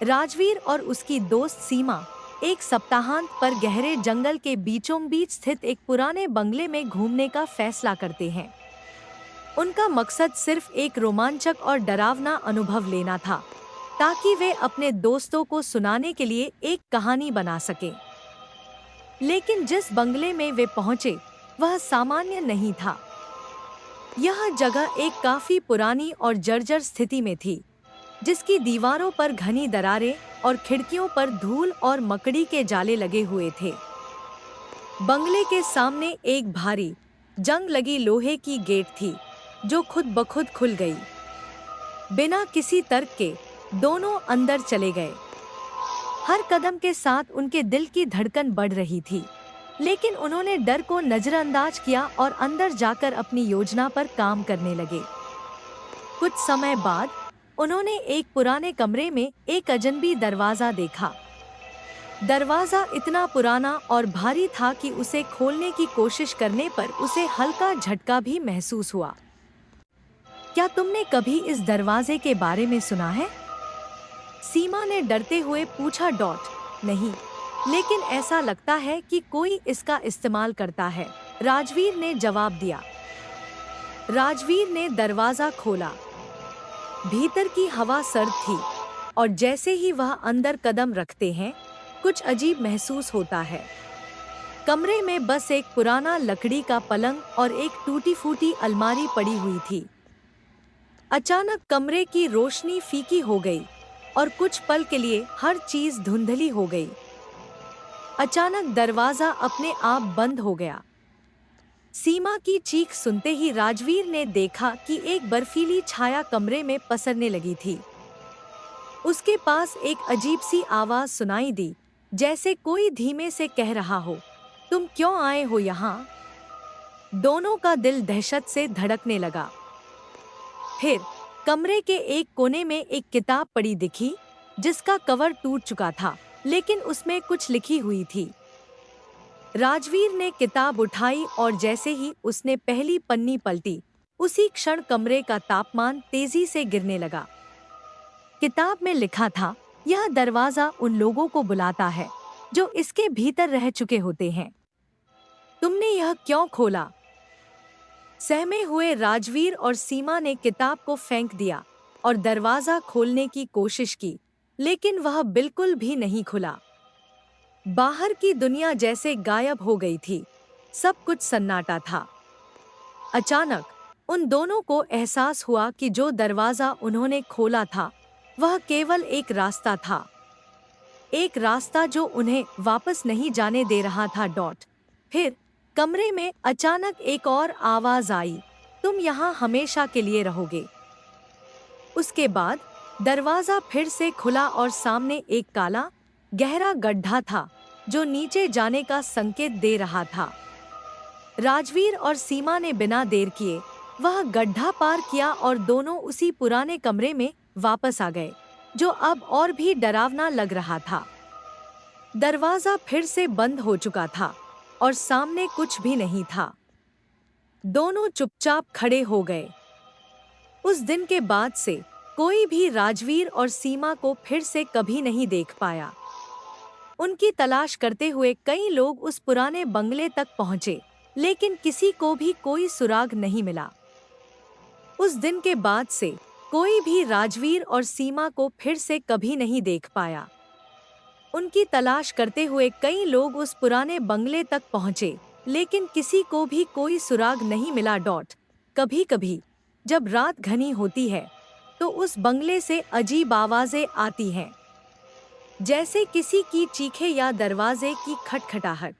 राजवीर और उसकी दोस्त सीमा एक सप्ताहांत पर गहरे जंगल के बीचों बीच स्थित एक पुराने बंगले में घूमने का फैसला करते हैं। उनका मकसद सिर्फ एक रोमांचक और डरावना अनुभव लेना था, ताकि वे अपने दोस्तों को सुनाने के लिए एक कहानी बना सकें। लेकिन जिस बंगले में वे पहुंचे, वह सामान्य नहीं था। यह जगह एक काफी पुरानी और जर्जर स्थिति में थी, जिसकी दीवारों पर घनी दरारें और खिड़कियों पर धूल और मकड़ी के जाले लगे हुए थे। बंगले के सामने एक भारी, जंग लगी लोहे की गेट थी, जो खुद ब खुद खुल गई। बिना किसी तर्क के दोनों अंदर चले गए। हर कदम के साथ उनके दिल की धड़कन बढ़ रही थी, लेकिन उन्होंने डर को नजरअंदाज किया और अंदर जाकर अपनी योजना पर काम करने लगे। कुछ समय बाद उन्होंने एक पुराने कमरे में एक अजनबी दरवाजा देखा। दरवाजा इतना पुराना और भारी था कि उसे खोलने की कोशिश करने पर उसे हल्का झटका भी महसूस हुआ। क्या तुमने कभी इस दरवाजे के बारे में सुना है? सीमा ने डरते हुए पूछा। नहीं, लेकिन ऐसा लगता है कि कोई इसका इस्तेमाल करता है, राजवीर ने जवाब दिया। राजवीर ने दरवाजा खोला। भीतर की हवा सर्द थी, और जैसे ही वह अंदर कदम रखते हैं, कुछ अजीब महसूस होता है। कमरे में बस एक पुराना लकड़ी का पलंग और एक टूटी फूटी अलमारी पड़ी हुई थी। अचानक कमरे की रोशनी फीकी हो गई और कुछ पल के लिए हर चीज धुंधली हो गई। अचानक दरवाजा अपने आप बंद हो गया। सीमा की चीख सुनते ही राजवीर ने देखा कि एक बर्फीली छाया कमरे में पसरने लगी थी। उसके पास एक अजीब सी आवाज सुनाई दी, जैसे कोई धीमे से कह रहा हो, तुम क्यों आए हो यहाँ? दोनों का दिल दहशत से धड़कने लगा। फिर कमरे के एक कोने में एक किताब पड़ी दिखी, जिसका कवर टूट चुका था, लेकिन उसमें कुछ लिखी हुई थी। राजवीर ने किताब उठाई और जैसे ही उसने पहली पन्नी पलटी, उसी क्षण कमरे का तापमान तेजी से गिरने लगा। किताब में लिखा था, यह दरवाजा उन लोगों को बुलाता है जो इसके भीतर रह चुके होते हैं। तुमने यह क्यों खोला? सहमे हुए राजवीर और सीमा ने किताब को फेंक दिया और दरवाजा खोलने की कोशिश की, लेकिन वह बिल्कुल भी नहीं खुला। बाहर की दुनिया जैसे गायब हो गई थी। सब कुछ सन्नाटा था। अचानक उन दोनों को एहसास हुआ कि जो दरवाजा उन्होंने खोला था, वह केवल एक रास्ता था। एक रास्ता जो उन्हें वापस नहीं जाने दे रहा था। फिर कमरे में अचानक एक और आवाज आई, तुम यहाँ हमेशा के लिए रहोगे। उसके बाद दरवाजा फिर से खुला और सामने एक काला, गहरा गड्ढा था, जो नीचे जाने का संकेत दे रहा था। राजवीर और सीमा ने बिना देर किए वह गड्ढा पार किया और दोनों उसी पुराने कमरे में वापस आ गए, जो अब और भी डरावना लग रहा था। दरवाजा फिर से बंद हो चुका था और सामने कुछ भी नहीं था। दोनों चुपचाप खड़े हो गए। उस दिन के बाद से कोई भी राजवीर और सीमा को फिर से कभी नहीं देख पाया। उनकी तलाश करते हुए कई लोग उस पुराने बंगले तक पहुंचे, लेकिन किसी को भी कोई सुराग नहीं मिला। उस दिन के बाद से कोई भी राजवीर और सीमा को फिर से कभी नहीं देख पाया। उनकी तलाश करते हुए कई लोग उस पुराने बंगले तक पहुंचे, लेकिन किसी को भी कोई सुराग नहीं मिला। कभी-कभी जब रात घनी होती है, तो उस बंगले से अजीब आवाजें आती हैं, जैसे किसी की चीखें या दरवाजे की खटखटाहट।